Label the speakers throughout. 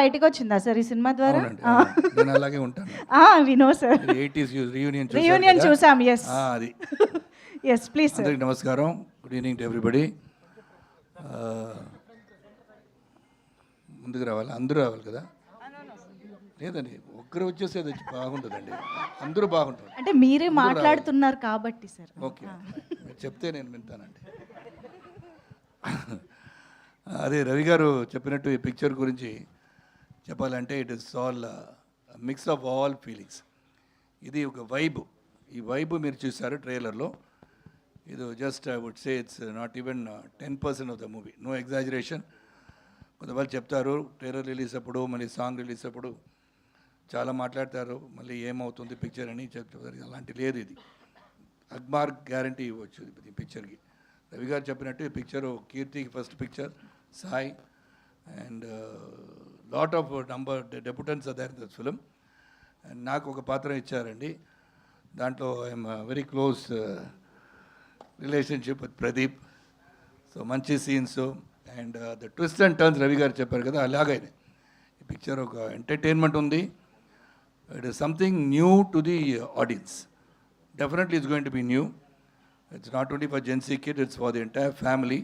Speaker 1: బయటకు వచ్చిందా సార్ ఈ సినిమా ద్వారా?
Speaker 2: అవునండి, నేను అలాగే ఉంటాను.
Speaker 1: వినో సార్,
Speaker 2: 80s
Speaker 1: రీయూనియన్ చూసాం. ఎస్
Speaker 2: అది.
Speaker 1: Yes please sir.
Speaker 2: అందరికి నమస్కారం. Good evening to everybody. ముందుకు రావాలి, అందరూ రావాలి కదా? లేదండి, ఒక్కరు వచ్చేసేది బాగుంటుందండి, అందరూ బాగుంటారు.
Speaker 1: అంటే మీరే మాట్లాడుతున్నారు కాబట్టి సార్.
Speaker 2: ఓకే, మీరు చెప్తే నేను వింటానండి. అదే రవి గారు చెప్పినట్టు ఈ పిక్చర్ గురించి చెప్పాలంటే it is all mix of all feelings. ఇది ఒక వైబ్. ఈ వైబ్ మీరు చూసారు ట్రైలర్లో. ఇది just I would say it's not even 10% of the movie, no exaggeration. కొంతమంది చెప్తారు ట్రైలర్ రిలీజ్ అప్పుడు, మళ్ళీ సాంగ్ రిలీజ్ అప్పుడు చాలా మాట్లాడతారు, మళ్ళీ ఏమవుతుంది పిక్చర్ అని చెప్తారు. అలాంటి లేదు. ఇది అగ్మార్ గ్యారంటీ ఇవ్వచ్చు ఈ పిక్చర్కి. రవి గారు చెప్పినట్టు ఈ పిక్చర్ కీర్తికి first picture, Sai and lot of number debutants are there in this film. And నాకు ఒక పాత్ర ఇచ్చారండి, దాంట్లో I'm very close relationship with Pradeep. So మంచి scenes and the twist and turns Ravi గారు చెప్పారు కదా, అలాగైనా ఈ పిక్చర్ ఒక ఎంటర్టైన్మెంట్ ఉంది. It is something new to the audience. Definitely it's going to be new. It's not only for Gen Z kid, it's for the entire family.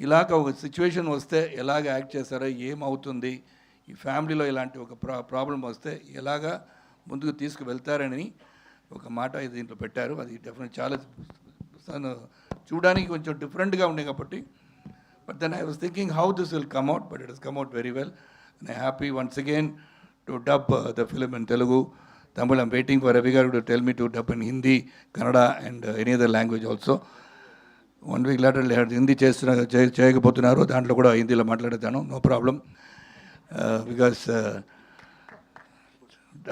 Speaker 2: ఇలాగ ఒక situation వస్తే ఎలాగ యాక్ట్ చేస్తారో, ఏమవుతుంది ఈ ఫ్యామిలీలో, ఇలాంటి ఒక ప్రాబ్లం వస్తే ఎలాగా ముందుకు తీసుకువెళ్తారని ఒక మాట దీంట్లో పెట్టారు. అది డెఫినెట్ చాలా చూడడానికి కొంచెం డిఫరెంట్గా ఉండే కాబట్టి. But then I was thinking how this will come out, but it has come out very well. And I happy once again to dub the film in Telugu, Tamil. I'm waiting for Ravi Garu to tell me to dub in Hindi, Kannada and any other language also. 1 week later Hindi చేయకపోతున్నారు, దాంట్లో కూడా హిందీలో మాట్లాడతాను, no problem. Because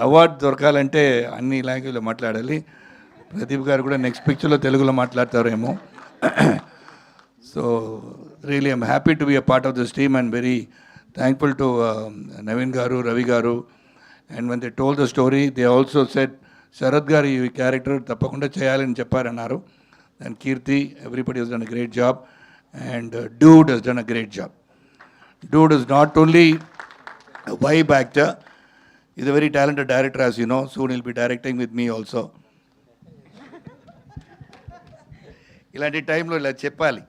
Speaker 2: award దొరకాలంటే అన్ని లాంగ్వేజ్లో మాట్లాడాలి. ప్రదీప్ గారు కూడా నెక్స్ట్ పిక్చర్లో తెలుగులో మాట్లాడతారేమో. So really I'm happy to be a part of this team and very thankful to Naveen Garu, Ravi Garu. And when they told the story, they also said, Sharad Garu, your character, tappakunda cheyalani chepparannaru. And Kirti, everybody has done a great job. And Dude has done a great job. Dude is not only a vibe actor, he's a very talented director, as you know. Soon he'll be directing with me also. ఇలాంటి టైంలో ఇలా చెప్పాలి.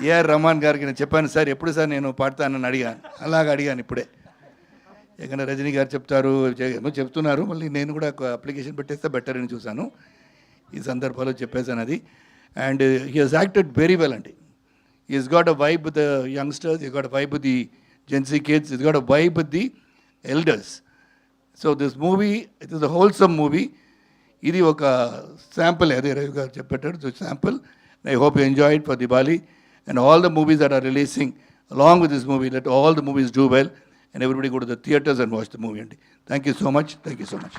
Speaker 2: AR Rahman గారికి నేను చెప్పాను, sir ఎప్పుడు sir నేను పాడతానని అడిగాను. అలాగ అడిగాను ఇప్పుడే. ఎందుకంటే రజనీ గారు చెప్తారు, ఏమో చెప్తున్నారు, మళ్ళీ నేను కూడా ఒక అప్లికేషన్ పెట్టేస్తే బెటర్ అని చూశాను. ఈ సందర్భంలో చెప్పేశాను అది. And he has acted very well అండి. He has got a vibe with the youngsters, he got a vibe with the Gen Z kids, he's got a vibe with the elders. So this movie it is a wholesome movie. ఇది ఒక sample, అదే రవి గారు చెప్పేటారు sample. I hope you enjoy it for Diwali. And all the movies that are releasing along with this movie, let all the movies do well and everybody go to the theaters and watch the movie. Thank you so much. Thank you so much.